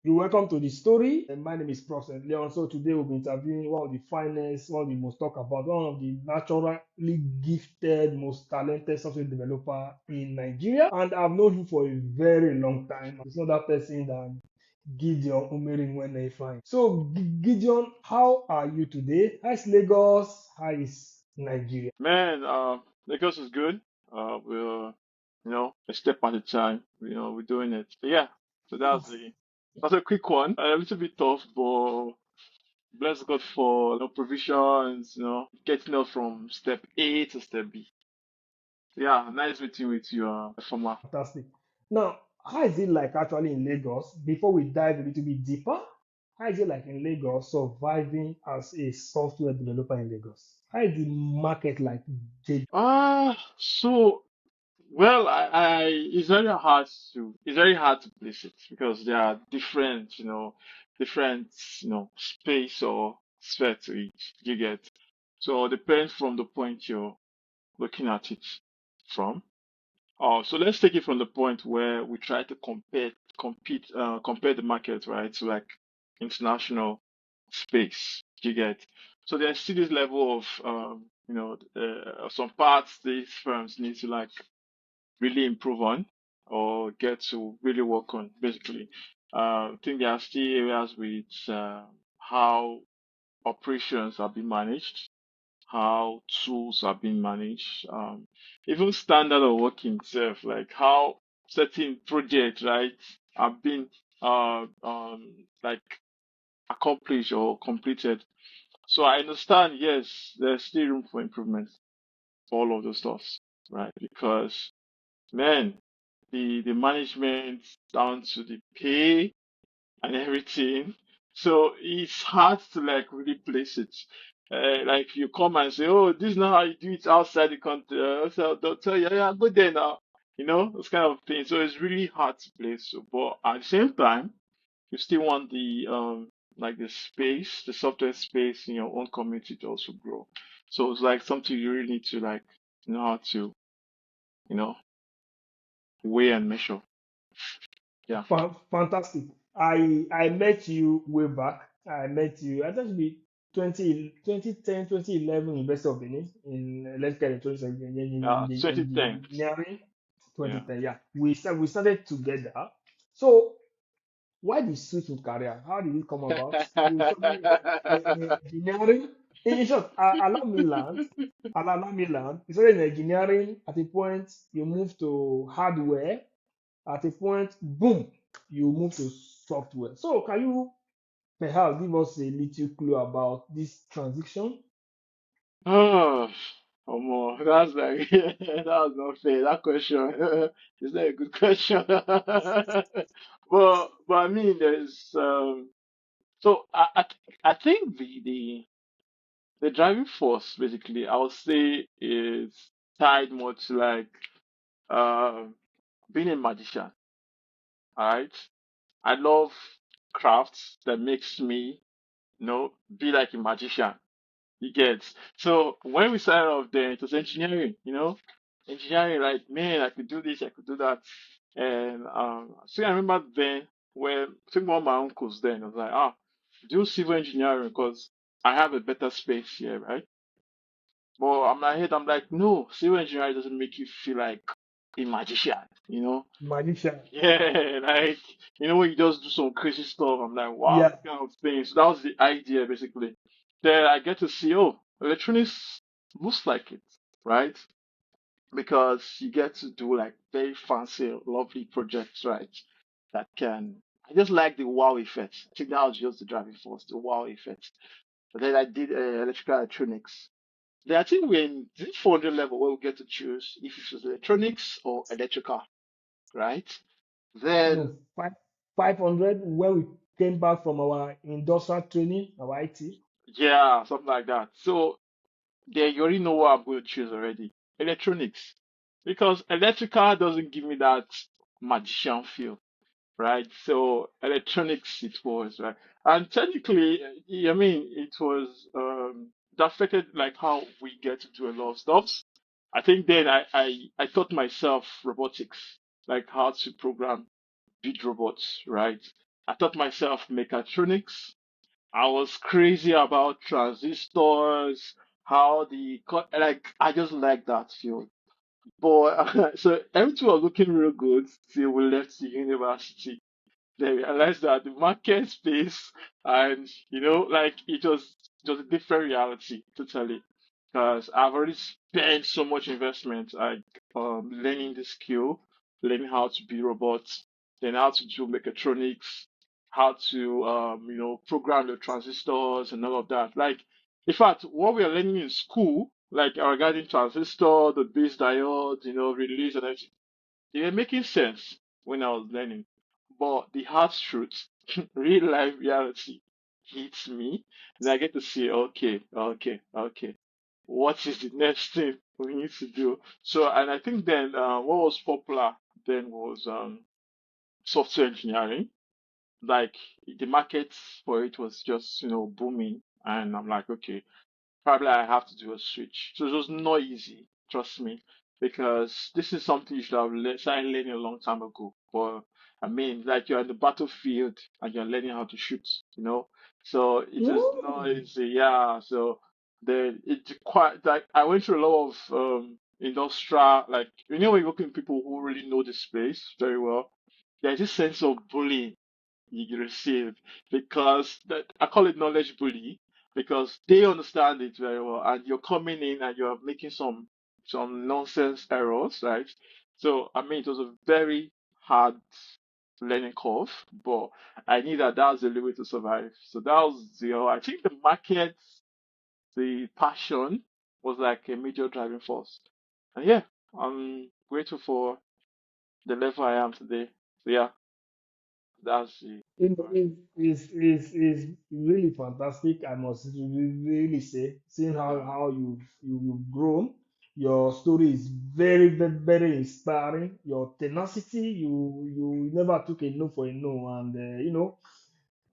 You're welcome to the story. And my name is Prophet Leon. So today we'll be interviewing one of the finest, one of the most talked about, one of the naturally gifted, most talented software developer in Nigeria. And I've known him for a very long time. It's not that person than Gideon Efoma. So Gideon, how are you today? How is Lagos? How is Nigeria? Man, Lagos is good. We're, a step at a time. We're doing it. So, yeah. So that's a quick one. A little bit tough, but bless God for provisions. Getting us from step A to step B. So, yeah, nice meeting with you, Efoma. Fantastic. Now, how is it like actually in Lagos? Before we dive a little bit deeper, how is it like in Lagos surviving as a software developer in Lagos? How is the market like? So well, it's very hard to place it because there are different, space or sphere to each. You get. So it depends from the point you're looking at it from. So let's take it from the point where we try to compare the market, right? So like international space. You get. So there's still this level of, some parts these firms need to like really improve on or get to really work on, basically. I think there are still areas with how operations are being managed, how tools are being managed, even standard of working itself, like how certain projects, right, are being like accomplished or completed. So I understand, yes, there's still room for improvement for all of those stuff, right? Because man, the management down to the pay and everything. So it's hard to like really place it. Like you come and say, "Oh, this is not how you do it outside the country." So they'll tell you, "Yeah, go there now." Those kind of things. So it's really hard to place. So, but at the same time, you still want the like the space, the software space in your own community to also grow. So it's like something you really need to like know how to, you know, weigh and measure. Yeah. Fantastic. I met you way back. I met you, I think it should be 2010, 2011, University of Benin in electrical electronics and 2010. engineering. Yeah. 2010, yeah. We started together. So why the switch in career? How did it come about? You started in engineering. In short, allow me land. You started in engineering. At a point, you moved to hardware. At a point, boom, you move to software. So can you perhaps give us a little clue about this transition? Oh, that's like that was not fair. That question is not a good question. But I mean, there's so I think the driving force basically I would say is tied more to like uh, being a magician. All right, I love crafts that makes me be like a magician. You get. So when we started off there, it was engineering, engineering, like, man, I could do this, I could do that. And see, I remember then when I think one of my uncles then was like, do civil engineering because I have a better space here, right? But I'm like, I'm like, no, civil engineering doesn't make you feel like a magician. Magician. Yeah, like, when you just do some crazy stuff, I'm like, wow, Yeah. this kind of thing. So that was the idea, basically. Then I get to see, oh, electronics looks like it, right? Because you get to do like very fancy, lovely projects, right? That can, I just like the wow effect. I think that was just the driving force, the wow effect. But then I did electrical electronics. Then I think we're in the 400 level where we get to choose if it was electronics or electrical, right? Then No, 500 when we came back from our industrial training, our IT. yeah, something like that. So there you already know what I'm going to choose already. Electronics. Because electrical doesn't give me that magician feel, right? So electronics it was, right? And technically, I mean, it was that affected like how we get to do a lot of stuff. I think then I taught myself robotics, like how to program big robots, right? I taught myself mechatronics. I was crazy about transistors, how like I just like that field. But so everything was looking real good till we left the university. They realized that the market space and like it was a different reality totally. Because I've already spent so much investment like learning the skill, learning how to be robots, then how to do mechatronics, how to program the transistors and all of that. Like in fact what we are learning in school, like regarding transistor, the base diodes, relays and everything, they were making sense when I was learning. But the hard truth, real life reality, hits me, and I get to see, okay, okay, okay, what is the next thing we need to do? So, and I think then what was popular then was software engineering. Like the market for it was just booming, and I'm like, okay, probably I have to do a switch. So it was not easy, trust me, because this is something you should have started learning a long time ago. But I mean, like you're in the battlefield and you're learning how to shoot, you know. So it is not Ooh. easy, yeah. So it quite like I went through a lot of industrial, like when you're working with people who really know the space very well, there's this sense of bullying you receive because I call it knowledge bully because they understand it very well and you're coming in and you're making some nonsense errors, right? So I mean it was a very hard learning curve, but I knew that that was the only way to survive. So that was I think the market, the passion was like a major driving force. And yeah, I'm grateful for the level I am today. So yeah, that's the You know, is really fantastic. I must really say, seeing yeah. how you've grown, your story is very, very, very inspiring. Your tenacity, you never took a no for a no, and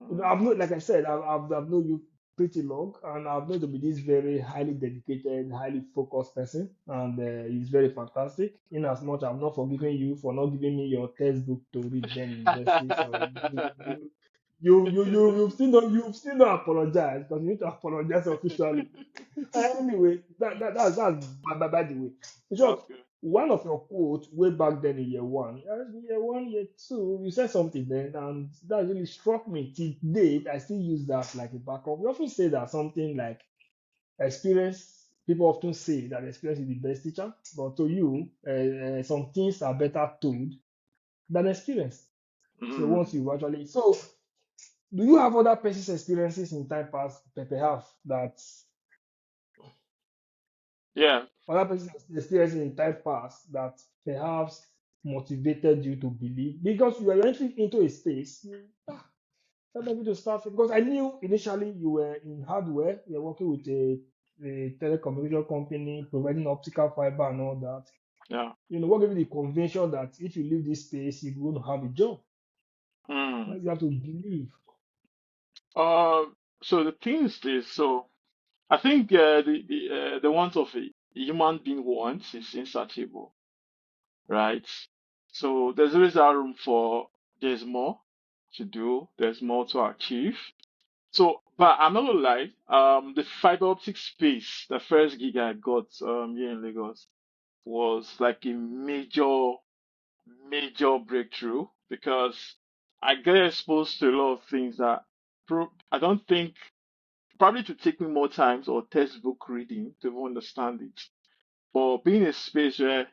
Mm. I've known, like I said, I've known you pretty long, and I've known to be this very highly dedicated, highly focused person, and it's very fantastic. In as much, I'm not forgiving you for not giving me your textbook to read then in university. So you've still not apologized because you need to apologize officially. Anyway, that's by the way. In short, Okay. one of your quotes way back then in year one, year two, you said something then, and that really struck me. Till date, I still use that like a backup. We often say that something like experience. People often say that experience is the best teacher, but to you, some things are better told than experience. So once Mm. you actually, so do you have other person's experiences in time past, perhaps that Yeah. other person's experiences in time past that perhaps motivated you to believe because you were entering into a space? Tell me to start because I knew initially you were in hardware, you're working with a telecommunication company providing optical fiber and all that. Yeah. What gave you the conviction that if you leave this space, you're going to have a job? Why Mm. do you have to believe? Uh, so the thing is this. So I think the want of a human being wants is insatiable, right? So there's always that room for there's more to do, there's more to achieve. So, but I'm not gonna lie. The fiber optic space, the first gig I got here in Lagos was like a major breakthrough because I get exposed to a lot of things that I don't think probably to take me more times or textbook reading to even understand it. But being in a space where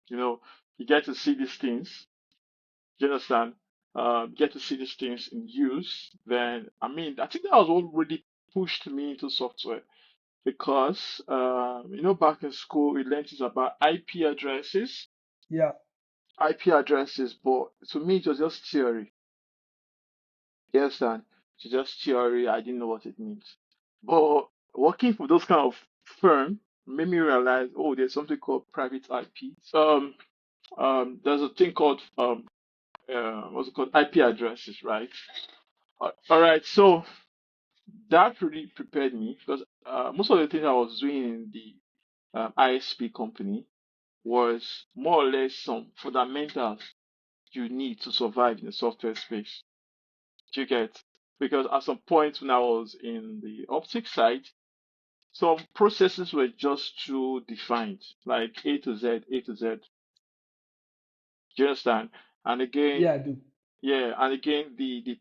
you know you get to see these things, you understand? Get to see these things in use. Then I mean I think that was what really pushed me into software because back in school we learned is about IP addresses Yeah, IP addresses, but to me it was just theory. You understand? It's just theory. I didn't know what it means. But working for those kind of firm made me realize, oh, there's something called private IP. There's a thing called what's it called? IP addresses, right? All right. So that really prepared me because most of the things I was doing in the ISP company was more or less some fundamentals you need to survive in the software space. Do you get? Because at some point when I was in the optic side, some processes were just too defined, like A to Z, A to Z. Do you understand? And again, Yeah, I do. yeah, and again, the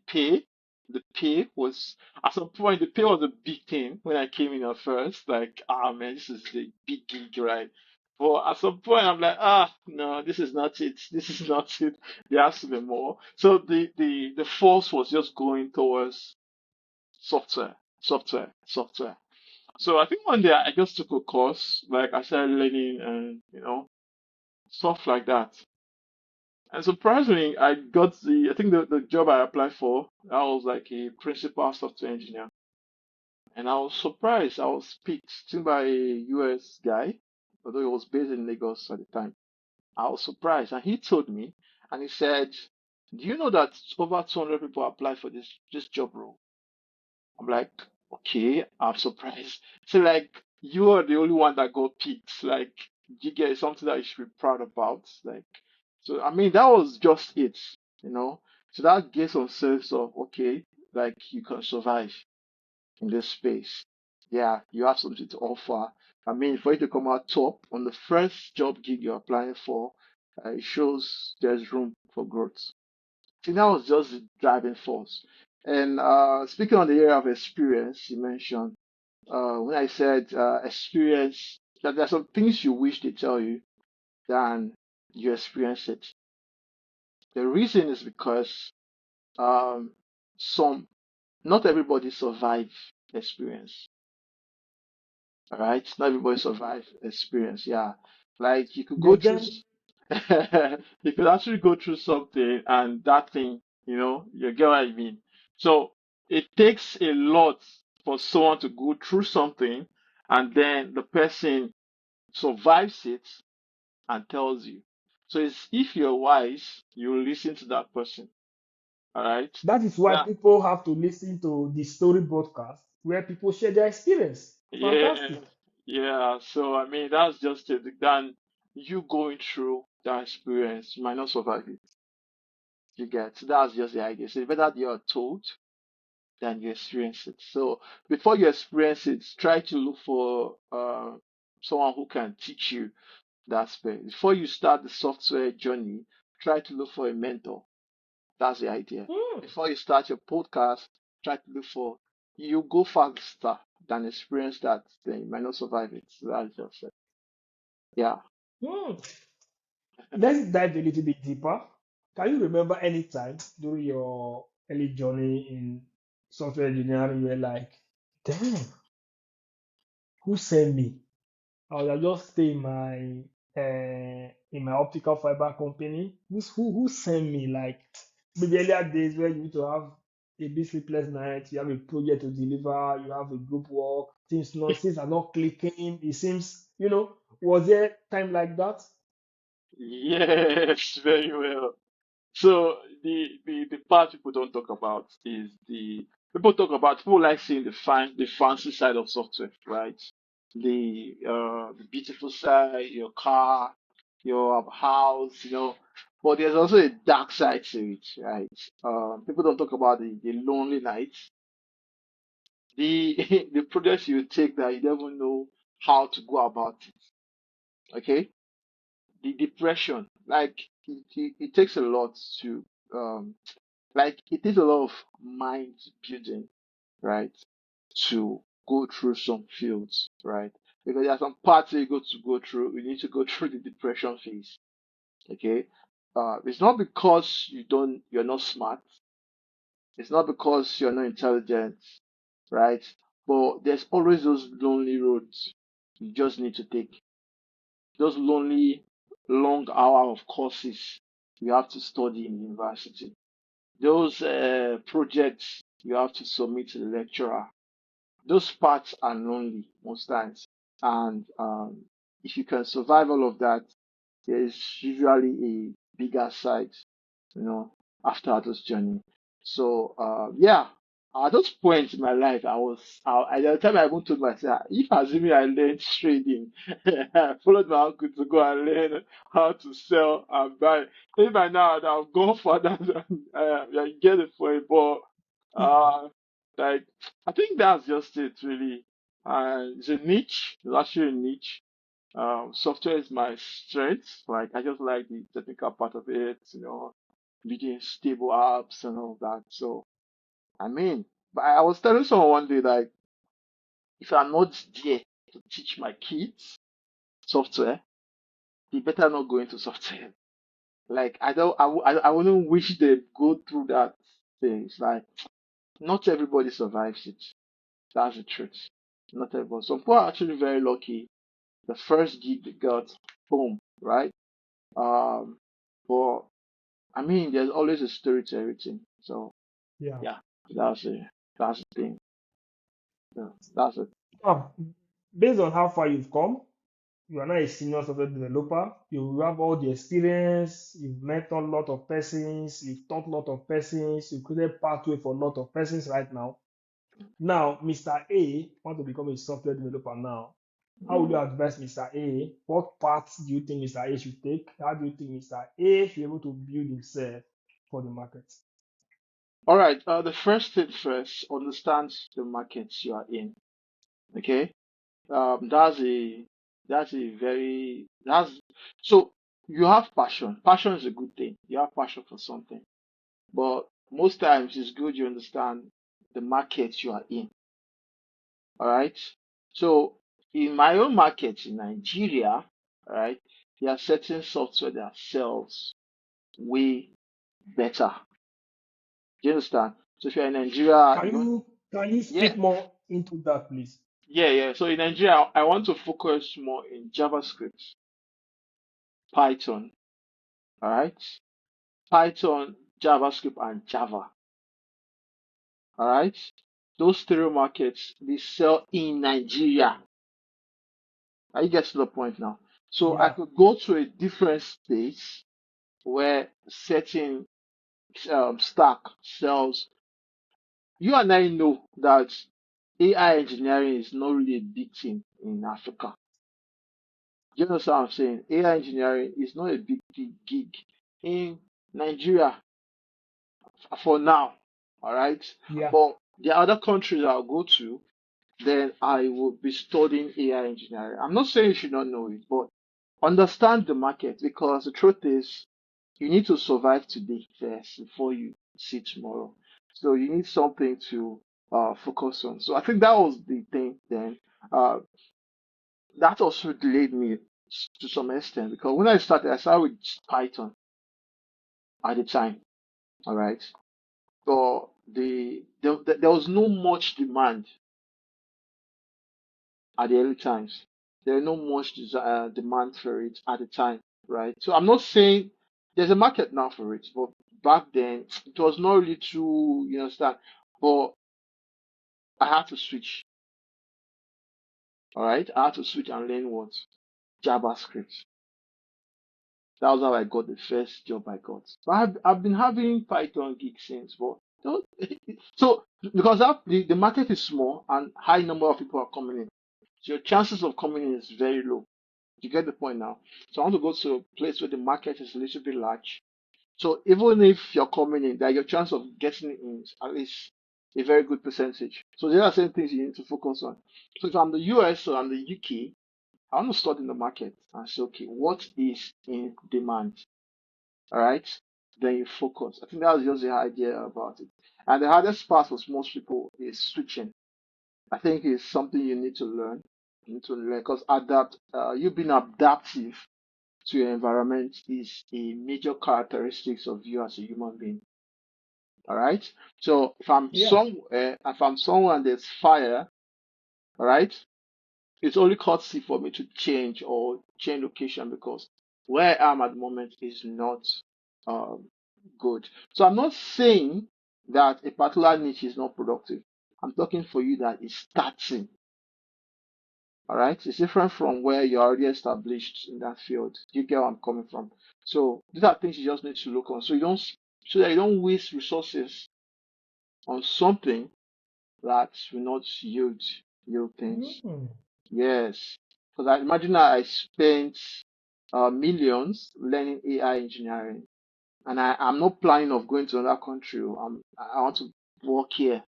pay was at some point the pay was a big thing when I came in at first. Like, ah man, this is a big gig, right? But at some point, I'm like, ah, no, this is not it. This is not it. There has to be more. So the force was just going towards software, software, software. So I think one day I just took a course, like I started learning and stuff like that. And surprisingly, I got I think the job I applied for, I was like a principal software engineer. And I was surprised. I was picked by a US guy, although he was based in Lagos at the time. I was surprised. And he told me, and he said, do you know that over 200 people applied for this job role? I'm like, okay, I'm surprised. So like, you are the only one that got picked. Like, you get something that you should be proud about. Like, so I mean, that was just it, you know. So that gives some sense of okay, like you can survive in this space. Yeah, you have something to offer. I mean, for you to come out top on the first job gig you're applying for, it shows there's room for growth. See, that was just the driving force. And speaking on the area of experience, you mentioned when I said experience, that there are some things you wish they tell you than you experience it. The reason is because um, some, not everybody survive experience. All right, not everybody survive experience. Yeah, like you could go There's through, then you could actually go through something, and that thing, you get what I mean. So it takes a lot for someone to go through something, and then the person survives it and tells you. So it's if you're wise, you listen to that person. All right. that is why Now, people have to listen to the story broadcast where people share their experience. yeah, Fantastic. yeah. So I mean, that's just it. Then you going through that experience, you might not survive it. You get. So that's just the idea. So it's better that you're told than you experience it. So before you experience it, try to look for someone who can teach you that space. Before you start the software journey, try to look for a mentor. That's the idea. Hmm, Before you start your podcast, try to look for you go faster than experience that, then you might not survive it. So that's just it. Yeah. hmm. Let's dive a little bit deeper. Can you remember any time during your early journey in software engineering you were like, damn, who sent me? I will just stay in my optical fiber company. Who sent me? Like maybe earlier days where you need to have a bit sleepless night, you have a project to deliver, you have a group work, things are not clicking. It seems, was there time like that? Yes, very well. So the part people don't talk about is the people talk about people like seeing the fancy side of software, right? The beautiful side, your car, your house, but there's also a dark side to it, right? People don't talk about the lonely nights, the the projects you take that you don't even know how to go about it. Okay, the depression, like it takes a lot to um like it is a lot of mind building, right? To go through some fields, right? Because there are some parts that you got to go through. You need to go through the depression phase. Okay. It's not because you're not smart. It's not because you're not intelligent, right? But there's always those lonely roads you just need to take. Those lonely, long hour of courses you have to study in university. Those projects you have to submit to the lecturer, those parts are lonely most times. And if you can survive all of that, there is usually a bigger side, you know, after this journey. So yeah, at those points in my life, at the time I even told myself, if assuming I learned trading, I followed my uncle to go and learn how to sell and buy. Maybe by now I'd have gone further than I get it for a ball. think that's just it, really. It's a niche. It's actually a niche. Software is my strength. Like, I just like the technical part of it, building stable apps and all that. So, I mean, but I was telling someone one day, like, if I'm not there to teach my kids software, they better not go into software. Like, I don't, I wouldn't wish they go through that thing. It's like, not everybody survives it. That's the truth. Not everybody. Some people are actually very lucky. The first gig they got, boom, right? Um, but I mean, there's always a story to everything. So Yeah. yeah, that's it. That's the thing. Yeah, that's it. Now, based on how far you've come, you are now a senior software developer. You have all the experience. You've met a lot of persons. You've taught a lot of persons. You've created pathway for a lot of persons right now. Now, Mr. A want to become a software developer now. How would you Mm. advise Mr. A? What paths do you think Mr. A should take? How do you think Mr. A should be able to build himself for the market? All right. The first thing first, understand the markets you are in. Okay. That's a very that's so you have passion. Passion is a good thing. You have passion for something, but most times it's good you understand the market you are in. All right. So in my own market in Nigeria, all right, there are certain software that sells way better. Do you understand? So if you're in Nigeria, Can you don't. you Yeah, speak more into that, please? yeah. So in Nigeria, I want to focus more in JavaScript, Python. All right, Python, JavaScript, and Java. All right, those three markets they sell in Nigeria. Are you get to the point now? So I Yeah, could go to a different space where certain stack sells. You and I know that AI engineering is not really a big thing in Africa. You understand what I'm saying? AI engineering is not a big gig in Nigeria for now. All right. yeah. But the other countries I'll go to, then I will be studying AI engineering. I'm not saying you should not know it, but understand the market because the truth is you need to survive today first before you see tomorrow. So you need something to focus on. So I think that was the thing then. Uh, that also delayed me to some extent because when I started with Python at the time. All right. So there was no much demand at the early times. There was no much demand for it at the time, right? So I'm not saying there's a market now for it, but back then it was not really too, you understand. But I had to switch, all right? I had to switch and learn what? JavaScript. That was how I got the first job I got. But I've been having Python gigs since, but don't, so because the market is small and high number of people are coming in, so your chances of coming in is very low. You get the point now. So I want to go to a place where the market is a little bit large. So even if you're coming in, that your chance of getting in is at least a very good percentage. So there are certain things you need to focus on. So if I'm the US or I'm the UK, I want to study the market and say, okay, what is in demand? All right. Then you focus. I think that's just the idea about it. And the hardest part for most people is switching. I think it's something you need to learn. You need to learn because you being adaptive to your environment is a major characteristics of you as a human being. All right. So Yeah. if I'm somewhere and there's fire, all right, it's only courtesy for me to change or change location because where I am at the moment is not um, good. So I'm not saying that a particular niche is not productive. I'm talking for you that is starting. All right, it's different from where you're already established in that field. You get where I'm coming from. So these are things you just need to look on. So that you don't waste resources on something that will not yield things. Mm. Yes, because I imagine that I spent millions learning AI engineering, and I'm not planning of going to another country. I want to work here.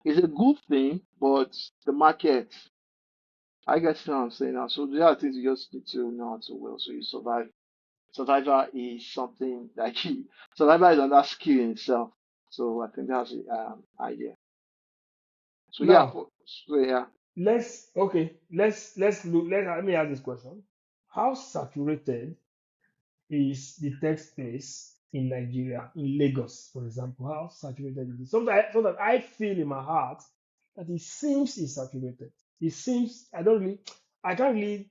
It's a good thing, but the market, I guess what I'm saying now. So there are things you just need to know how to well so you survive. Survivor is something like survivor is another skill in itself. So I think that's the idea. So yeah, Now, so yeah. let's look. Let me ask this question: how saturated is the tech space in Nigeria, in Lagos, for example? How saturated is it? Sometimes I feel in my heart that it seems it's saturated. It seems I can't really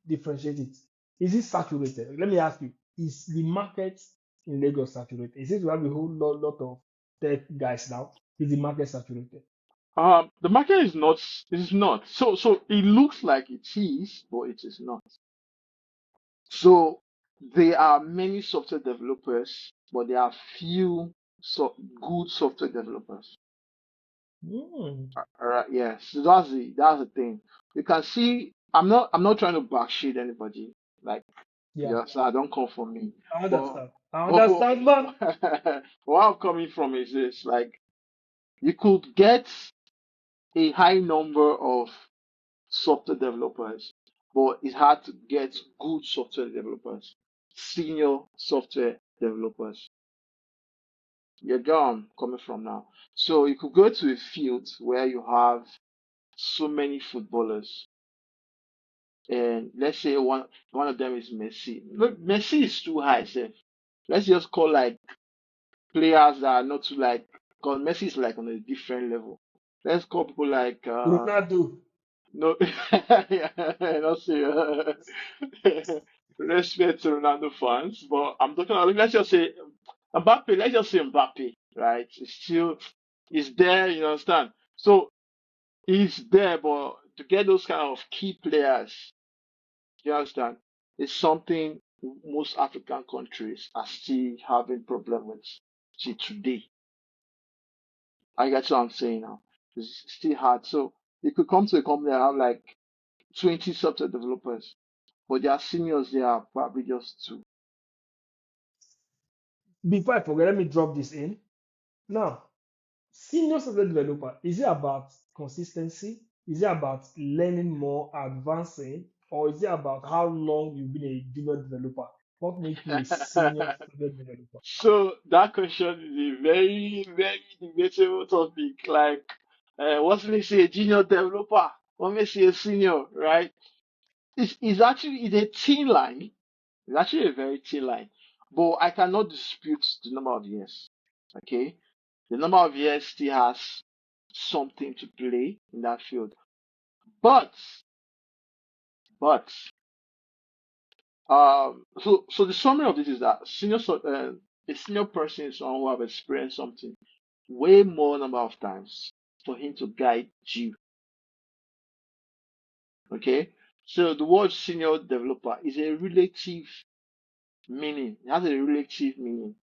differentiate it. Is it saturated? Let me ask you: is the market in Lagos saturated? Is it we have a whole lot of tech guys now? Is the market saturated? The market is not. So it looks like it is, but it is not. So there are many software developers, but there are few good software developers. Hmm. All right, yes. So that's the thing. You can see I'm not trying to backshade anybody. Like Yeah, yes, I don't come from me. I But understand. I but understand, man. where I'm coming from is this, like you could get a high number of software developers, but it's hard to get good software developers, senior software developers. You get where I'm coming from now. So you could go to a field where you have so many footballers, and let's say one of them is Messi. Look, Messi is too high, sef. Let's just call like players that are not too like, because Messi is like on a different level. Let's call people like Ronaldo. no, yeah, not say respect to Ronaldo fans, but I'm talking about, let's just say Mbappe. Let's just say Mbappe, right? It's still, he's there. You understand? So he's there, but to get those kind of key players, you understand, it's something most African countries are still having problem with till today. I get what I'm saying now. It's still hard. So you could come to a company and have like 20 software developers, but their seniors they are probably just two. Before I forget, let me drop this in. Now, senior software developer, is it about consistency? Is it about learning more, advancing, or is it about how long you've been a junior developer? What makes you a senior software developer? So that question is a very, very debatable topic. Like, what makes you a junior developer? What makes you a senior, right? It's a thin line. It's actually a very thin line. But I cannot dispute the number of years. Okay? The number of years still has something to play in that field. But, but, so the summary of this is that a senior person is someone who have experienced something way more number of times for him to guide you. Okay? So the word senior developer is a relative meaning. It has a relative meaning.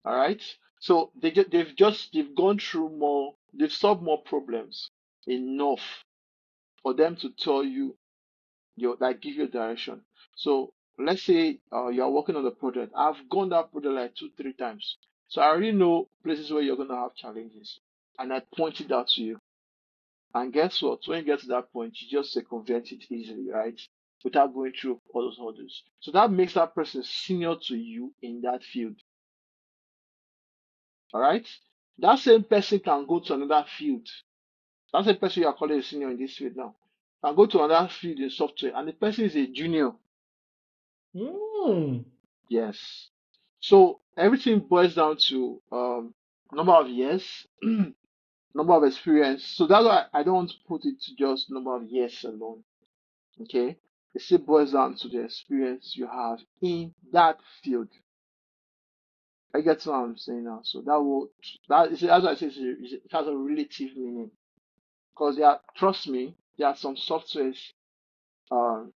All right. So they've gone through more, they've solved more problems enough for them to tell you your like give you direction. So let's say you're working on the project. I've gone that project like two, three times. So I already know places where you're gonna have challenges. And I pointed out to you. And guess what? When you get to that point, you just circumvent it easily, right? Without going through all those hurdles. So that makes that person senior to you in that field. All right. That same person can go to another field. That same person you are calling a senior in this field now can go to another field in software, and the person is a junior. Hmm. Yes. So everything boils down to number of years, number of experience. So that's why I don't want to put it to just number of years alone. Okay. It still boils down to the experience you have in that field. I get what I'm saying now. So that is, as I say, it has a relative meaning. Because trust me, there are some softwares, um,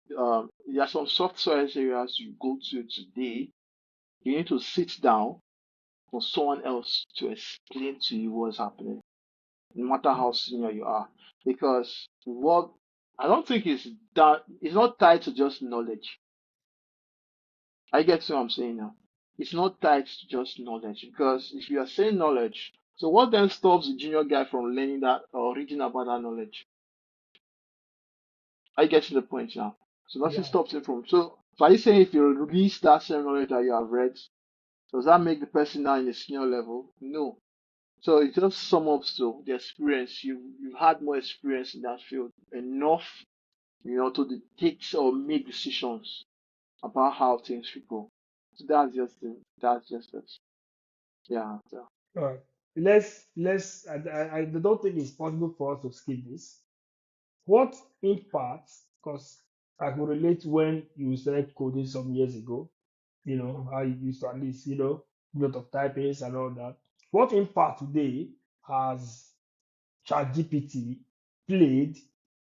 there are some software areas you go to today, you need to sit down for someone else to explain to you what's happening, no matter how senior you are. Because what I don't think it's not tied to just knowledge. I get what I'm saying now. It's not tied to just knowledge because if you are saying knowledge, So what then stops the junior guy from learning that or reading about that knowledge? Are you getting the point now? So nothing Yeah. stops him from. So are you saying if you release that same knowledge that you have read, does that make the person now in a senior level? No. So it just sum up to the experience. You've had more experience in that field enough, to dictate or make decisions about how things should go. So that's just it. Yeah. So. All right. Let's. I don't think it's possible for us to skip this. What impact? Because I can relate when you started coding some years ago. How you used to at least a lot of typings and all that. What impact today has ChatGPT played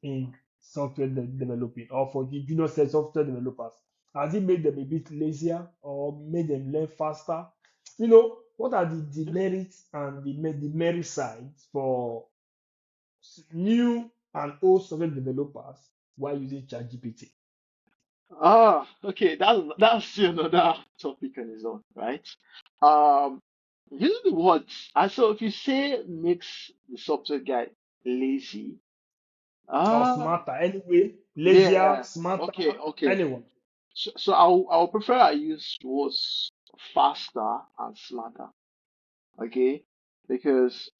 in software developing or for the junior set software developers? Has it made them a bit lazier or made them learn faster? What are the demerits and the merit sides for new and old software developers while using ChatGPT? Okay. That's still another topic on its own, right? Um, Using the words. So if you say makes the software guy lazy, Or ah, smarter? Anyway, yeah, lazier, yeah. smarter, Okay, okay. anyone. So I'll prefer I use words faster and smarter. Okay, because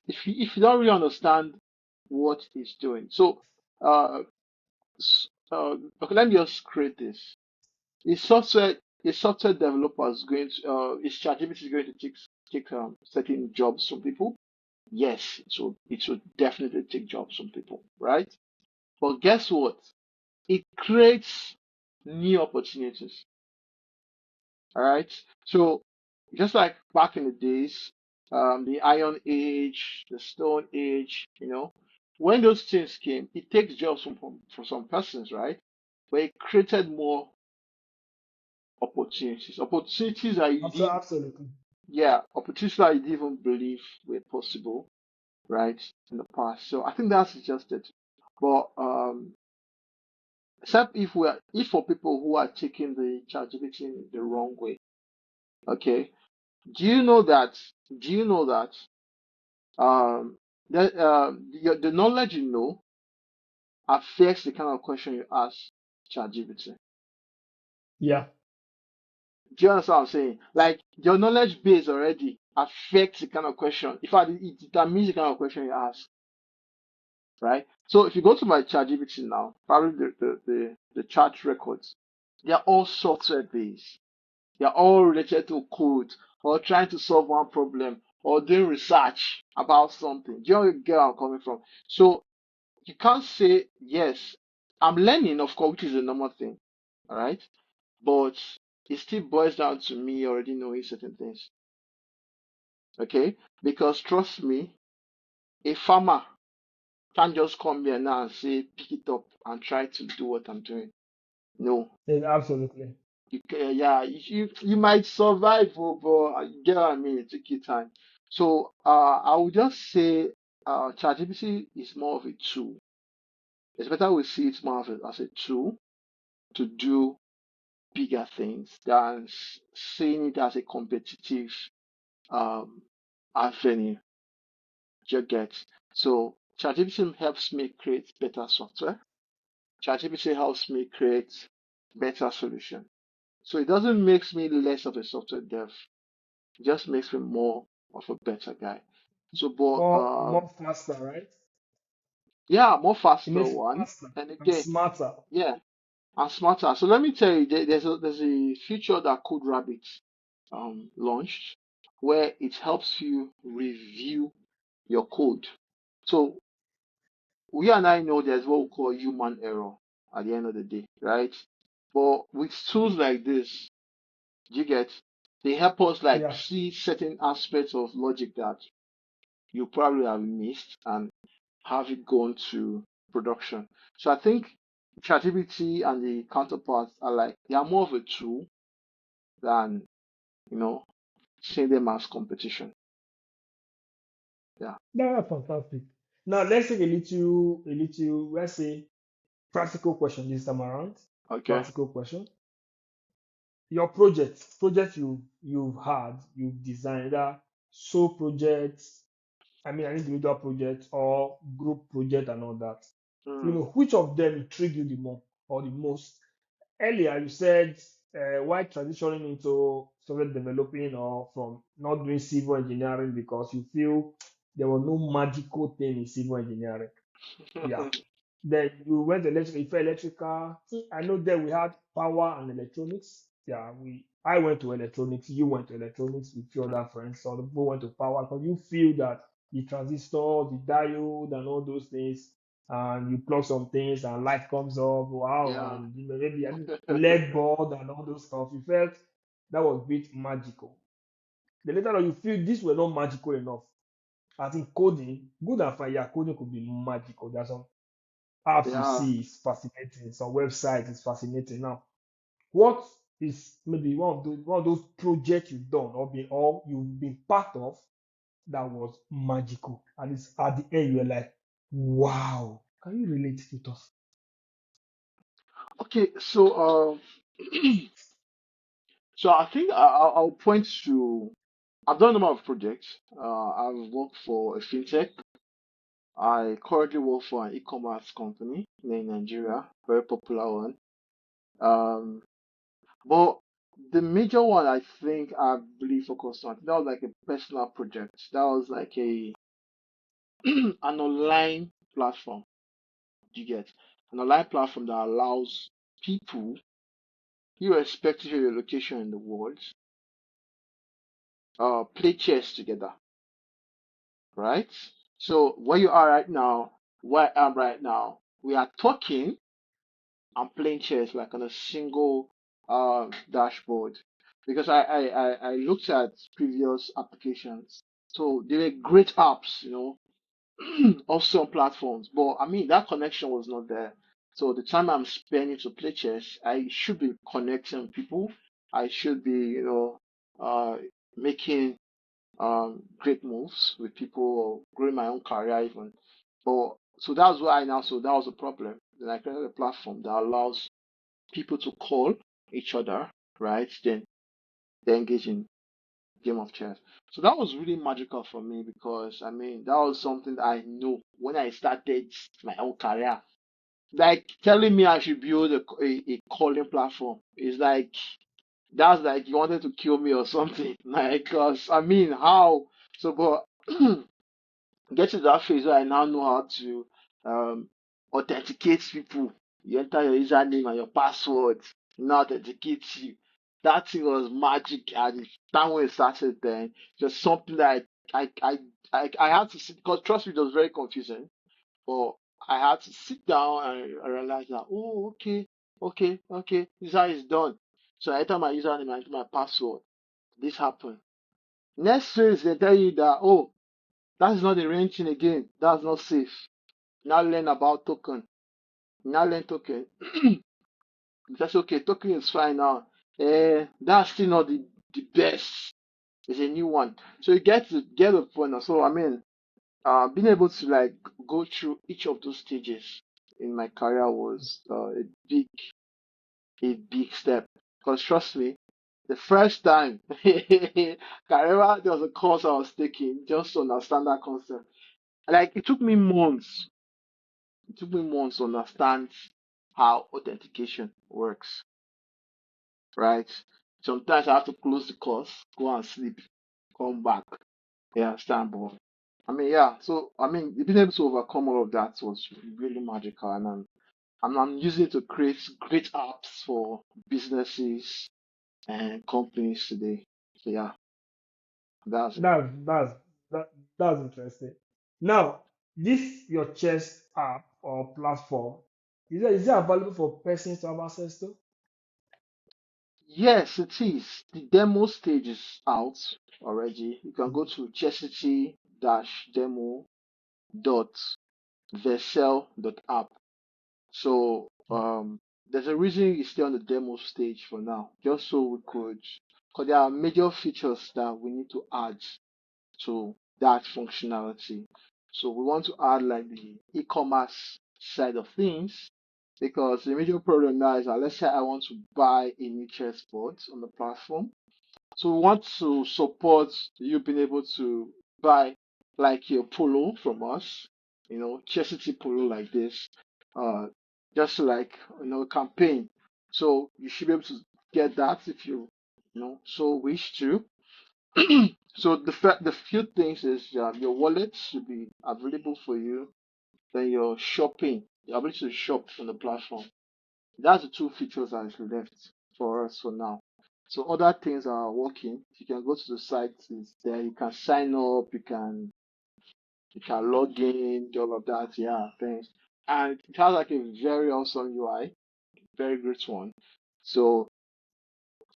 if you don't really understand what he's doing, so uh, okay, let me just create this. Is software is software developers going to is ChatGPT going to take certain jobs from people? Yes, it will definitely take jobs from people, right? But guess what? It creates new opportunities. All right. So just like back in the days, the Iron Age, the Stone Age, when those things came, it takes jobs from some persons, right? But it created more opportunities. Opportunities that you didn't, Absolutely. yeah, opportunities that you didn't even believe were possible, right, in the past. So I think that's just it. But except if for people who are taking the ChatGPT in the wrong way, okay. Do you know that? Do you know that the knowledge you know affects the kind of question you ask ChatGPT? Yeah. Do you understand what I'm saying? Like your knowledge base already affects the kind of question. In fact, it determines the kind of question you ask, right? So if you go to my ChatGPT now, probably the chat records, they are all software based. They are all related to code or trying to solve one problem or doing research about something. Do you get where I'm coming from? So you can't say, yes, I'm learning, of course, which is a normal thing. All right. But it still boils down to me already knowing certain things. Okay. Because trust me, a farmer can't just come here now and say, pick it up and try to do what I'm doing. No. Absolutely. Yeah, you might survive, but you get what I mean. It took you time. So I would just say ChatGPT is more of a tool. It's better we see it more of as a tool to do bigger things than seeing it as a competitive um avenue. You get. So ChatGPT helps me create better software. ChatGPT helps me create better solution. So it doesn't make me less of a software dev. It just makes me more of a better guy. So, but More faster, right? yeah, more It faster makes it one, faster and and again, smarter. yeah, and smarter. So let me tell you, there's a feature that Code Rabbit launched where it helps you review your code. So we and I know there's what we call human error at the end of the day, right? But with tools like this, you get they help us like Yeah. see certain aspects of logic that you probably have missed and have it gone to production. So I think ChatGPT and the counterparts are like they are more of a tool than you know seeing them as competition. Yeah. That's fantastic. Now let's take let's say practical question this time around. Okay. Practical question. Your project you've had, you've designed that. sole projects, I mean, an individual project or group project and all that. Mm. Which of them intrigue you the more or the most? Earlier, you said why transitioning into software developing or from not doing civil engineering because you feel there was no magical thing in civil engineering. Yeah. Then you went electrical, you felt electrical. I know that we had power and electronics. Yeah, I went to electronics, you went to electronics with few other friends. So the people went to power because you feel that the transistor, the diode, and all those things, and you plug some things and light comes up, wow, Yeah. and maybe I think LED board and all those stuff. You felt that was a bit magical. Then later on, you feel these were not magical enough. I think coding, good and fine, yeah, coding could be magical. There's some apps you Yeah. see is fascinating. Some website is fascinating. Now, what is maybe one of those projects you've done or you've been part of that was magical, and it's at the end you're like, wow. Can you relate with us? Okay, so so I think I'll point to I've done a number of projects. I've worked for a fintech. I currently work for an e-commerce company in Nigeria, very popular one. Um, but the major one I think I really focused on, that was like a personal project. That was like a an online platform. You get an online platform that allows people, irrespective of your location in the world, play chess together, right? So where you are right now, where I am right now, we are talking and playing chess like on a single dashboard. Because I looked at previous applications, so they were great apps, also on platforms. But I mean, that connection was not there. So the time I'm spending to play chess, I should be connecting with people. I should be, making great moves with people or growing my own career even. But so that's why now, so that was a problem. Then I created a platform that allows people to call each other, right? Then they engage in game of chess. So that was really magical for me because I mean that was something that I know when I started my own career. Like telling me I should build a calling platform is like that's like you wanted to kill me or something. Like, cause I mean how so but get to that phase where I now know how to um, authenticate people. You enter your username and your password, it now authenticates you. That thing was magic at the time when it started then. Just something that I had to sit because trust me, it was very confusing. But I had to sit down and I realized that, oh, okay, this is how it's done. So I enter my username, I enter my password. This happened. Next phase, they tell you that, oh, that's not the range thing again. That's not safe. Now learn about token. Now learn token. That's okay. Token is fine now. That's still not the best. It's a new one. So you get to get a point now. So I mean, being able to like go through each of those stages in my career was a big step. Because trust me, the first time, career there was a course I was taking just to understand that concept. Like it took me months to understand how authentication works, right? Sometimes I have to close the course, go and sleep, come back. You understand? But I mean, yeah. So I mean, being able to overcome all of that was really magical, and I'm using it to create great apps for businesses and companies today. So yeah, that's it. That's that that's interesting. Now, this your chess app or platform, is it available for persons to have access to? Yes, it is. The demo stage is out already. You can go Mm. to chessity-demo dot vessel.app. So there's a reason it's still on the demo stage for now, just so we could, because there are major features that we need to add to that functionality. So we want to add like the e-commerce side of things, because the major problem now is that let's say I want to buy a new chessboard on the platform. So we want to support you being able to buy like your polo from us, Chastity polo like this, uh, just like campaign. So you should be able to get that if so wish to. So the few things is your wallet should be available for you, then your shopping, the ability to shop on the platform. That's the two features that is left for us for now. So other things are working. You can go to the site, it's there. You can sign up. You can log in, all of that. Yeah, things. And it has like a very awesome UI, very great one. So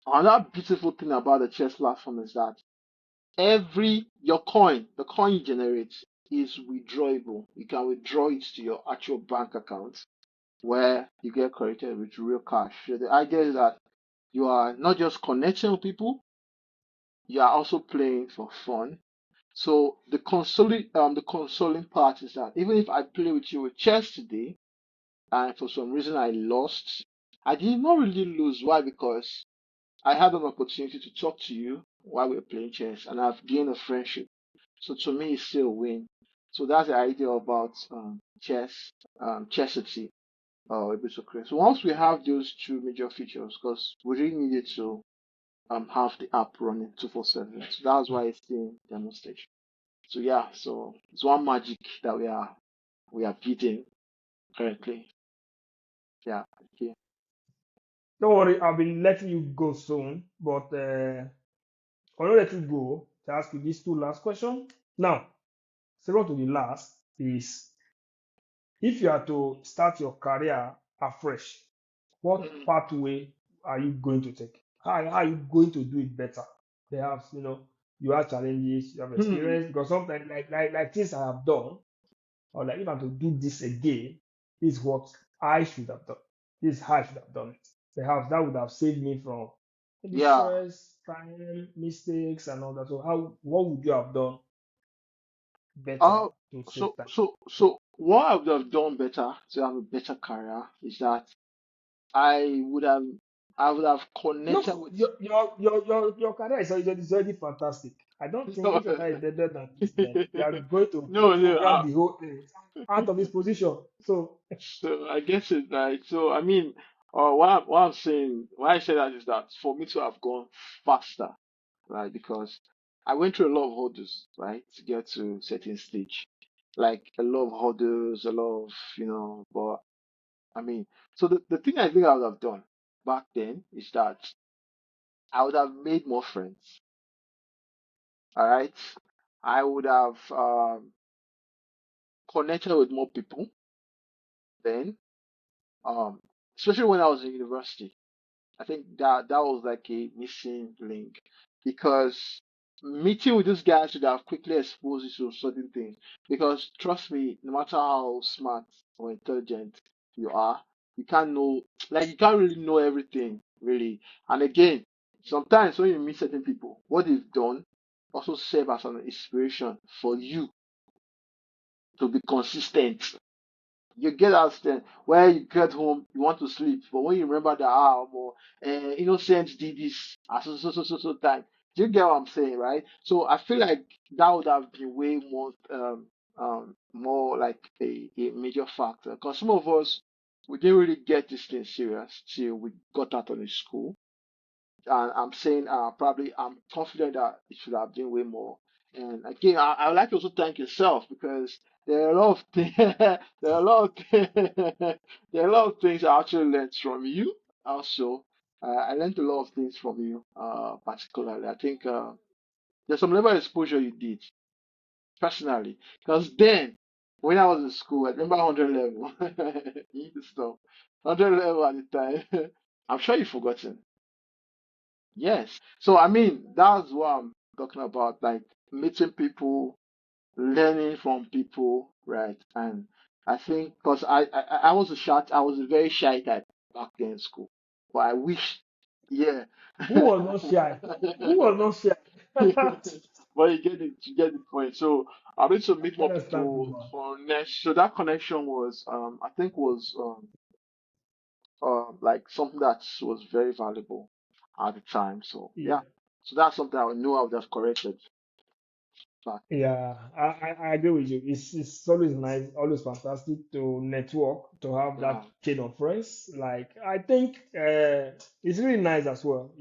another beautiful thing about the chess platform is that the coin you generate is withdrawable. You can withdraw it to your actual bank account where you get credited with real cash. So the idea is that you are not just connecting with people, you are also playing for fun. So the consoling part is that even if I play with you with chess today, and for some reason I lost, I did not really lose. Why? Because I had an opportunity to talk to you while we were playing chess, and I've gained a friendship. So to me, it's still a win. So that's the idea about chessity, able to create. So once we have those two major features, because we really needed to have the app running 247. So that's why it's in demo stage. So yeah, so it's one magic that we are beating currently. Yeah. Okay. Don't worry, I'll be letting you go soon, but I'll not let you go to ask you these two last questions. Now, second to the last is if you are to start your career afresh, what Mm, pathway are you going to take? How are you going to do it better? Perhaps, you have challenges, you have hmm. experience, because sometimes like things I have done, or like if I'm to do this again, this is what I should have done. This is how I should have done it. Perhaps that would have saved me from maybe Yeah. stress, time, mistakes, and all that. So what would you have done better Uh, to save so time? so so what I would have done better to have a better career is that I would have I would have Look, connected with. your career is already fantastic. I don't think No, if your career is better than this, then you are going to no. program the whole thing out of this position. So So I guess it's right. So I mean, what I'm saying, why I say that is that for me to have gone faster, right? Because I went through a lot of hurdles, right, to get to certain stage, like a lot of hurdles, a lot of But I mean, so the thing I think I would have done back then is that I would have made more friends. All right, I would have connected with more people then, um, especially when I was in university. I think that was like a missing link because meeting with these guys would have quickly exposed you to certain things. Because trust me, no matter how smart or intelligent you are, you can't know, like you can't really know everything, really. And again, sometimes when you meet certain people, what they've done also serve as an inspiration for you to be consistent. You get out then where you get home, you want to sleep, but when you remember that more innocent did this at so time. Do you get what I'm saying, right? So I feel like that would have been way more like a major factor because some of us we didn't really get this thing serious till we got out of the school. And I'm saying probably I'm confident that it should have been way more. And again, I would like to also thank yourself because there are a lot of things there are a lot of there are a lot of things I actually learned from you. Also, I learned a lot of things from you, particularly. I think there's some level of exposure you did personally because then when I was in school, I remember 100 level. You need to stop 100 level at the time. I'm sure you've forgotten. Yes. So I mean, that's what I'm talking about, like meeting people, learning from people, right? And I think because I was I was a very shy type back then in school. But I wish, yeah. who was not shy? Who was not shy? But you get the point. So I need to meet more people, Understandable. connect. So that connection was, I think was like something that was very valuable at the time. So Yeah. yeah. So that's something I know I would have corrected back. Yeah, I agree with you. It's always nice, always fantastic to network, to have that Yeah. chain of friends. Like I think it's really nice as well,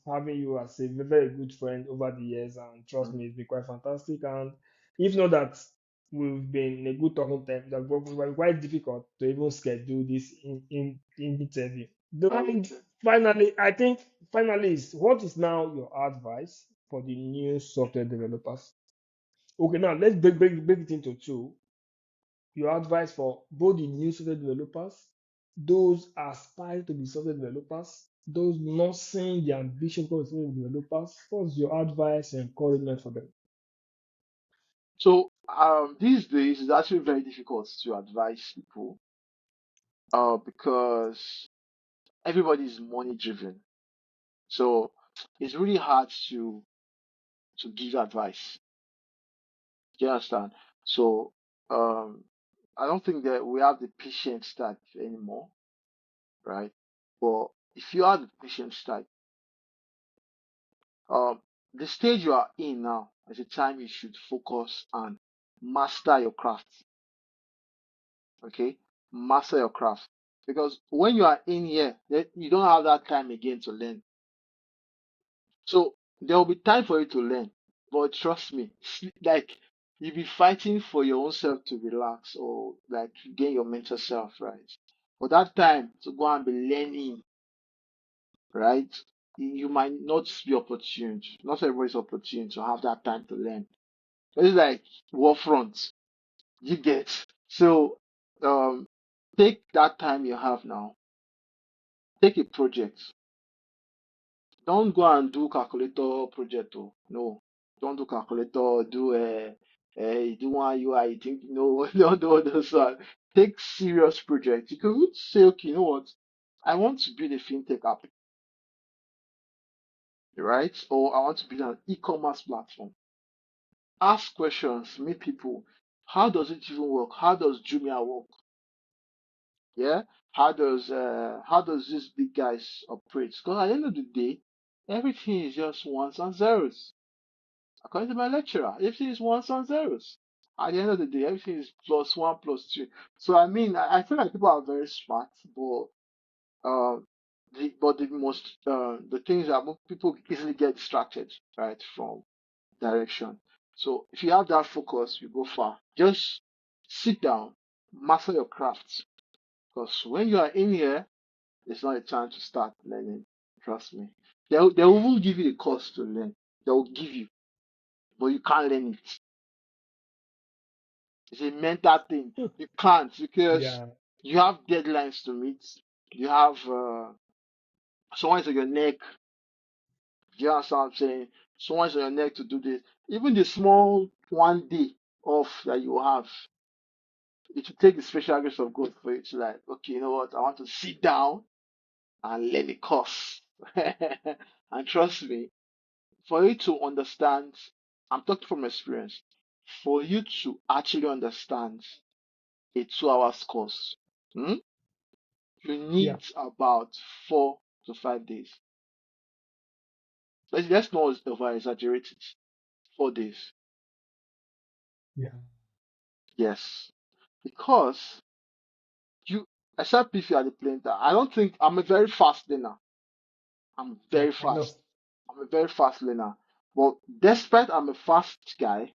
having you as a very good friend over the years. And trust Mm. me, it's been quite fantastic. And if not that we've been in a good talking time, that was quite difficult to even schedule this in interview. And finally, I think finally is what is now your advice for the new software developers? Okay, now let's break it into two. Your advice for both the new software developers, those aspiring to be software developers, those not seeing the ambition for software developers. What's your advice and encouragement for them? So these days it's actually very difficult to advise people because everybody is money driven. So it's really hard to give advice. Do you understand? So um I don't think that we have the patience type anymore, right? But if you are the patience type, um the stage you are in now is the time you should focus and master your craft. Okay, master your craft, because when you are in here then you don't have that time again to learn. So there will be time for you to learn, but trust me, like you'll be fighting for your own self to relax or like to gain your mental self right. For that time to go and be learning, right, you might not be opportune. Not everybody's opportune to have that time to learn. It's like war front. You get. So take that time you have now. Take a project. Don't go and do calculator project. Oh, no. Don't do calculator. Do one UI. You think no, don't do this one. Take serious project. You could say, okay, you know what? I want to build a fintech app, right? Or I want to build an e-commerce platform. Ask questions, meet people. How does it even work? How does Jumia work? Yeah. How does these big guys operate? Because at the end of the day, everything is just ones and zeros. According to my lecturer, everything is ones and zeros. At the end of the day, everything is plus one, plus two. So I mean, I feel like people are very smart, but the things that people easily get distracted, right, from direction. So if you have that focus, you go far. Just sit down, master your craft. Because when you are in here, it's not a time to start learning. Trust me. They will even give you the course to learn. They will give you, but you can't learn it. It's a mental thing. You can't because Yeah, you have deadlines to meet. You have someone's on your neck. Do you understand what I'm saying? Someone's on your neck to do this. Even the small 1 day off that you have, it will take the special grace of God for you to like, okay, you know what? I want to sit down and learn a course. And trust me, for you to understand, I'm talking from experience, for you to actually understand a 2 hours course, hmm, you yeah, need about 4 to 5 days. Let's not over exaggerate it. 4 days. yeah, Yes. Because you, except if you are the planter, I don't think I'm a very fast learner. I'm yeah. very I know. fast. I'm a very fast learner. But despite I'm a fast guy,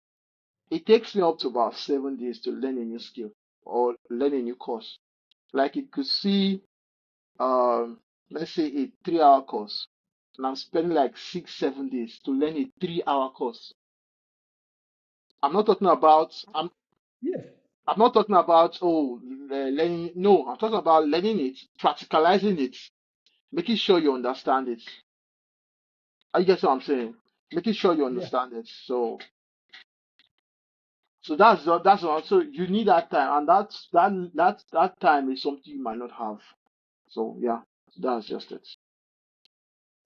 it takes me up to about 7 days to learn a new skill or learn a new course. Like you could see, um, let's say a 3 hour course, and I'm spending like 6, 7 days to learn a 3 hour course. I'm not talking about Yeah, I'm not talking about learning. No, I'm talking about learning it, practicalizing it, making sure you understand it. I guess what I'm saying. Making sure you yeah, understand it. So that's also you need that time, and that time is something you might not have. So yeah, that's just it.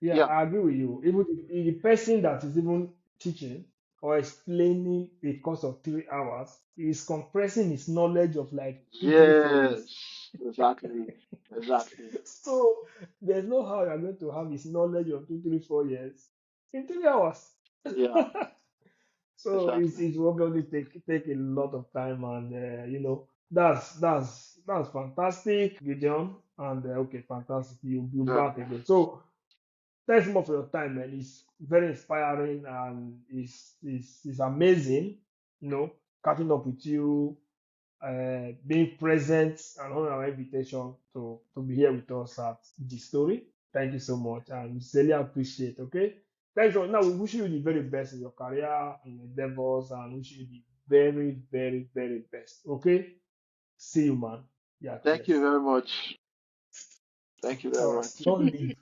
yeah. Yeah. I agree with you. Even the person that is even teaching or explaining a course of 3 hours is compressing his knowledge of like 2, 3, 4 years. Yes. Exactly. Exactly. So there's no how you're going to have his knowledge of 2, 3, 4 years in 3 hours. Yeah, So exactly. it's obviously take a lot of time, and that's fantastic, Gideon. And okay, fantastic. You Yeah. back again. So thanks more for your time, man. It's very inspiring and it's amazing, catching up with you, being present and on our invitation to be here with us at the story. Thank you so much, and we sincerely appreciate. Okay, thanks. Now we wish you the very best in your career, in your endeavors, and wish you the very, very, very best. Okay, see you, man. Yeah, Thank you cheers. very much. Thank you very All right, much. don't leave.